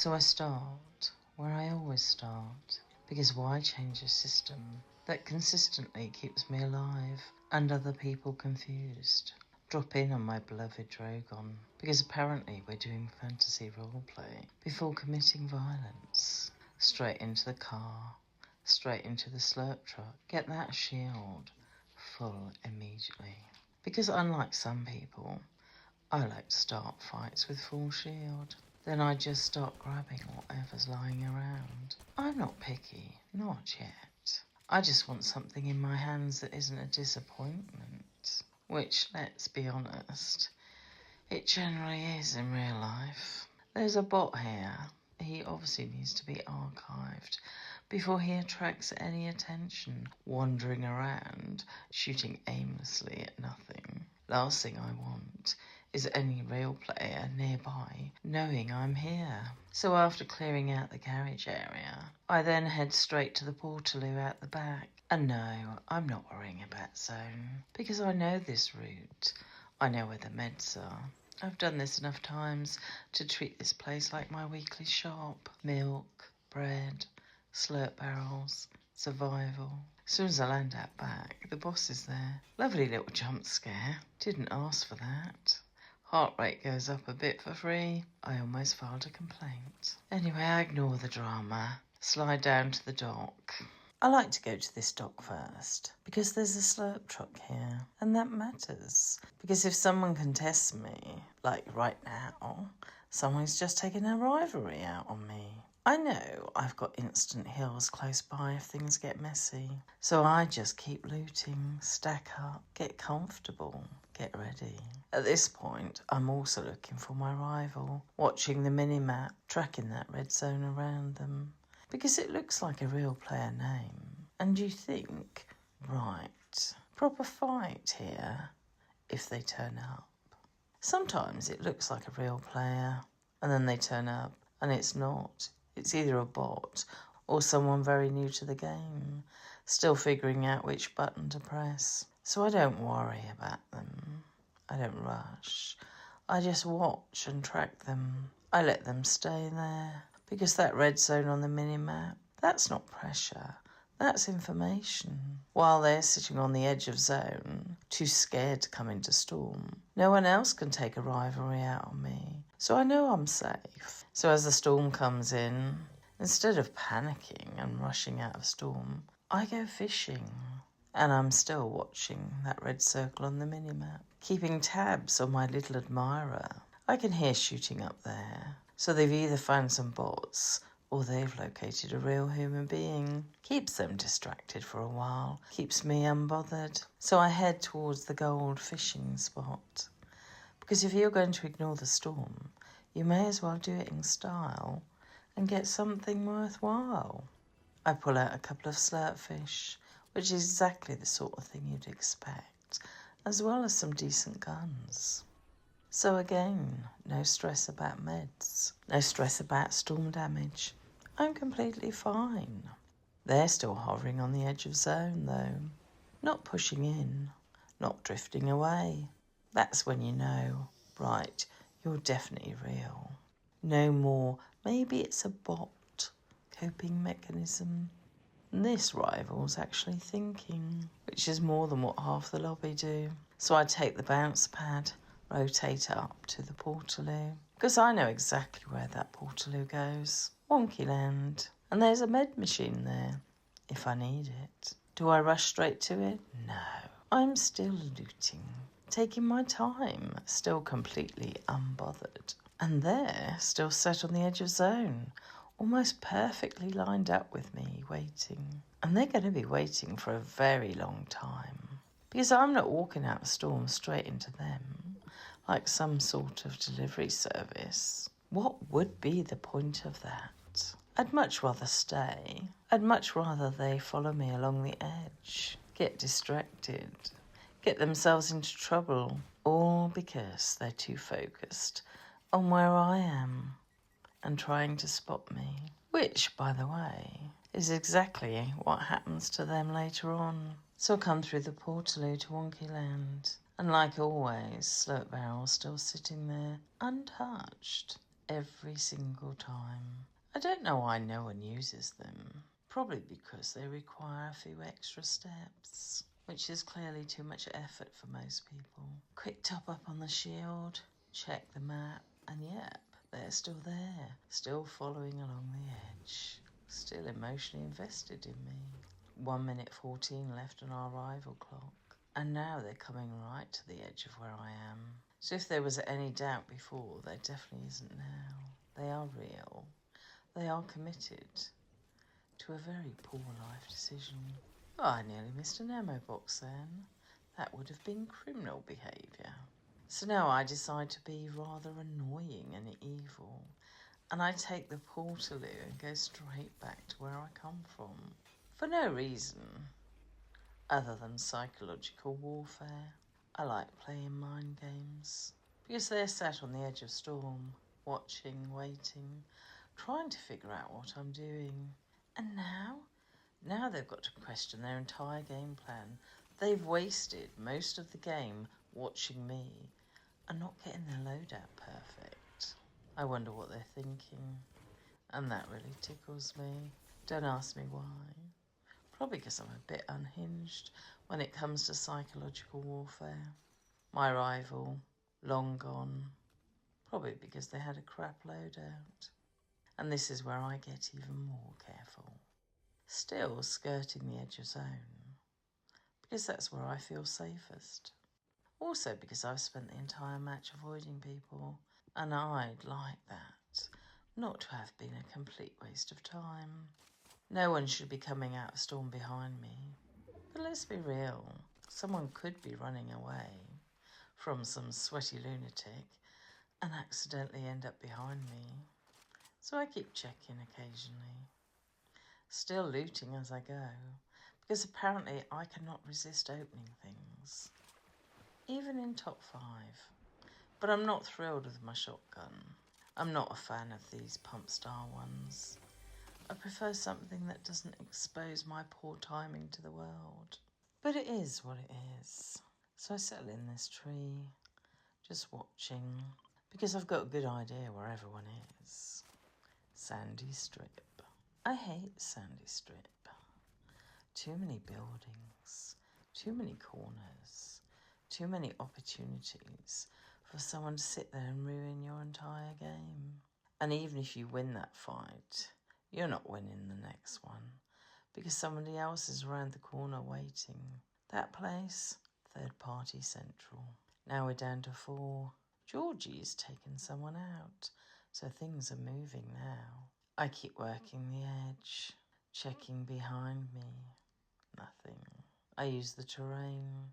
So I start where I always start, because why change a system that consistently keeps me alive and other people confused? Drop in on my beloved Drogon, because apparently we're doing fantasy roleplay before committing violence. Straight into the car, straight into the slurp truck, get that shield full immediately. Because unlike some people, I like to start fights with full shield. Then I just start grabbing whatever's lying around. I'm not picky, not yet. I just want something in my hands that isn't a disappointment. Which, let's be honest, it generally is in real life. There's a bot here. He obviously needs to be archived before he attracts any attention, wandering around, shooting aimlessly at nothing. Last thing I want is any real player nearby knowing I'm here. So after clearing out the garage area, I then head straight to the portaloo out the back. And no, I'm not worrying about zone, because I know this route. I know where the meds are. I've done this enough times to treat this place like my weekly shop. Milk, bread, slurp barrels, survival. As soon as I land out back, the boss is there. Lovely little jump scare. Didn't ask for that. Heart rate goes up a bit for free. I almost filed a complaint. Anyway, I ignore the drama. Slide down to the dock. I like to go to this dock first, because there's a slurp truck here, and that matters. Because if someone contests me, like right now, someone's just taken a rivalry out on me. I know I've got instant heals close by if things get messy, so I just keep looting, stack up, get comfortable, get ready. At this point, I'm also looking for my rival, watching the minimap, tracking that red zone around them. Because it looks like a real player name. And you think, right, proper fight here if they turn up. Sometimes it looks like a real player and then they turn up and it's not. It's either a bot or someone very new to the game, still figuring out which button to press. So I don't worry about them. I don't rush. I just watch and track them. I let them stay there. Because that red zone on the minimap, that's not pressure, that's information. While they're sitting on the edge of zone, too scared to come into storm, no one else can take a rivalry out on me. So I know I'm safe. So as the storm comes in, instead of panicking and rushing out of storm, I go fishing. And I'm still watching that red circle on the minimap, keeping tabs on my little admirer. I can hear shooting up there. So they've either found some bots or they've located a real human being. Keeps them distracted for a while, keeps me unbothered. So I head towards the gold fishing spot. Because if you're going to ignore the storm, you may as well do it in style and get something worthwhile. I pull out a couple of slurp fish, which is exactly the sort of thing you'd expect, as well as some decent guns. So again, no stress about meds, no stress about storm damage. I'm completely fine. They're still hovering on the edge of zone though, not pushing in, not drifting away. That's when you know, right, you're definitely real. No more, maybe it's a bot, coping mechanism. And this rival's actually thinking, which is more than what half the lobby do. So I take the bounce pad, rotate up to the portaloo, because I know exactly where that portaloo goes. Wonky land. And there's a med machine there, if I need it. Do I rush straight to it? No. I'm still looting, taking my time, still completely unbothered. And they're still sat on the edge of zone, almost perfectly lined up with me, waiting. And they're going to be waiting for a very long time. Because I'm not walking out of storm straight into them, like some sort of delivery service. What would be the point of that? I'd much rather stay. I'd much rather they follow me along the edge, get distracted, get themselves into trouble, all because they're too focused on where I am and trying to spot me. Which, by the way, is exactly what happens to them later on. So I come through the portaloo to Wonky Land, and like always, slurp barrel's still sitting there, untouched. every single time. I don't know why no one uses them. Probably because they require a few extra steps, which is clearly too much effort for most people. Quick top up on the shield, check the map, and yep, they're still there, still following along the edge, still emotionally invested in me. 1 minute 14 left on our arrival clock, and now they're coming right to the edge of where I am. So if there was any doubt before, there definitely isn't now. They are real. They are committed to a very poor life decision. Oh, I nearly missed an ammo box then. That would have been criminal behaviour. So now I decide to be rather annoying and evil, and I take the Portaloo and go straight back to where I come from. For no reason other than psychological warfare. I like playing mind games, because they're sat on the edge of storm, watching, waiting, trying to figure out what I'm doing. And now they've got to question their entire game plan. They've wasted most of the game watching me and not getting their loadout perfect. I wonder what they're thinking, and that really tickles me. Don't ask me why. Probably because I'm a bit unhinged when it comes to psychological warfare. My rival, long gone. Probably because they had a crap loadout. And this is where I get even more careful. Still skirting the edge of zone, because that's where I feel safest. Also because I've spent the entire match avoiding people, and I'd like that, not to have been a complete waste of time. No one should be coming out of storm behind me. But let's be real, someone could be running away from some sweaty lunatic and accidentally end up behind me. So I keep checking occasionally. Still looting as I go, because apparently I cannot resist opening things, even in top 5. But I'm not thrilled with my shotgun. I'm not a fan of these pump style ones. I prefer something that doesn't expose my poor timing to the world. But it is what it is. So I settle in this tree, just watching, because I've got a good idea where everyone is. Sandy Strip. I hate Sandy Strip. Too many buildings, too many corners, too many opportunities for someone to sit there and ruin your entire game. And even if you win that fight, you're not winning the next one, because somebody else is around the corner waiting. That place, third party central. Now we're down to 4. Georgie's taken someone out, so things are moving now. I keep working the edge, checking behind me. Nothing. I use the terrain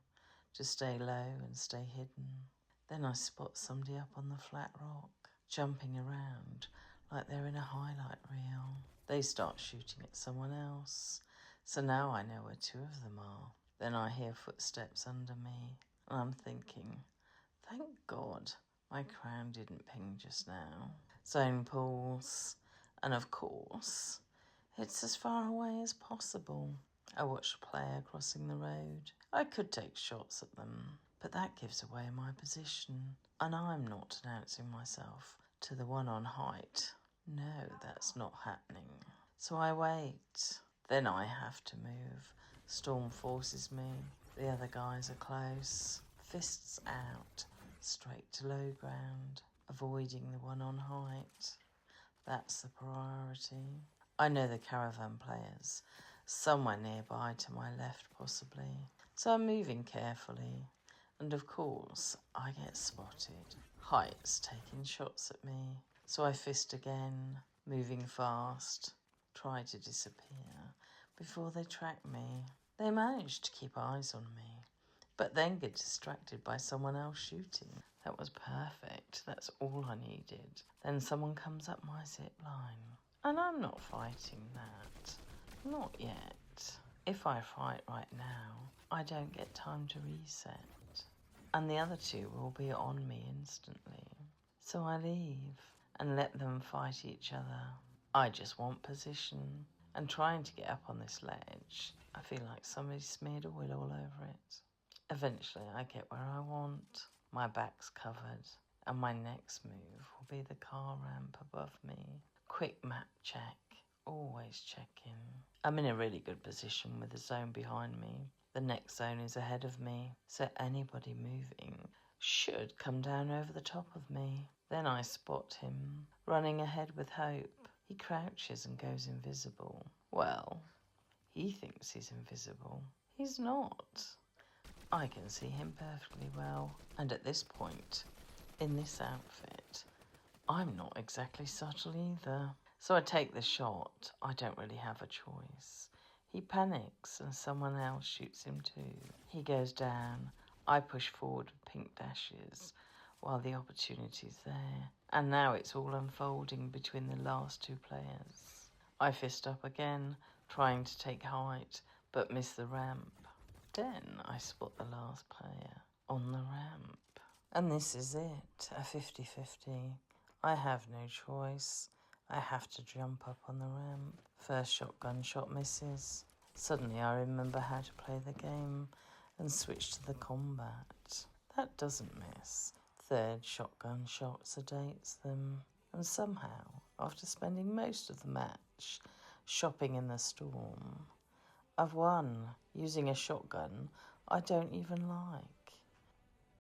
to stay low and stay hidden. Then I spot somebody up on the flat rock, jumping around like they're in a highlight reel. They start shooting at someone else, so now I know where 2 of them are. Then I hear footsteps under me, and I'm thinking, thank God my crown didn't ping just now. Zone pools, and of course, it's as far away as possible. I watch a player crossing the road. I could take shots at them, but that gives away my position, and I'm not announcing myself to the one on height. No, that's not happening. So I wait. Then I have to move. Storm forces me. The other guys are close. Fists out, straight to low ground, avoiding the one on height. That's the priority. I know the caravan players, somewhere nearby to my left possibly, so I'm moving carefully, and of course I get spotted. Height's taking shots at me, so I fist again, moving fast, try to disappear before they track me. They manage to keep eyes on me, but then get distracted by someone else shooting. That was perfect. That's all I needed. Then someone comes up my zip line. And I'm not fighting that. Not yet. If I fight right now, I don't get time to reset. And the other 2 will be on me instantly. So I leave and let them fight each other. I just want position. And trying to get up on this ledge, I feel like somebody smeared a will all over it. Eventually I get where I want. My back's covered. And my next move will be the car ramp above me. Quick map check. Always checking. I'm in a really good position with the zone behind me. The next zone is ahead of me, so anybody moving should come down over the top of me. Then I spot him, running ahead with hope. He crouches and goes invisible. Well, he thinks he's invisible. He's not. I can see him perfectly well. And at this point, in this outfit, I'm not exactly subtle either. So I take the shot. I don't really have a choice. He panics and someone else shoots him too. He goes down. I push forward with pink dashes while the opportunity's there. And now it's all unfolding between the last two players. I fist up again, trying to take height, but miss the ramp. Then I spot the last player on the ramp. And this is it, a 50-50. I have no choice. I have to jump up on the ramp. First shotgun shot misses. Suddenly I remember how to play the game and switch to the combat. That doesn't miss. Third shotgun shot sedates them. And somehow, after spending most of the match shopping in the storm, I've won using a shotgun I don't even like.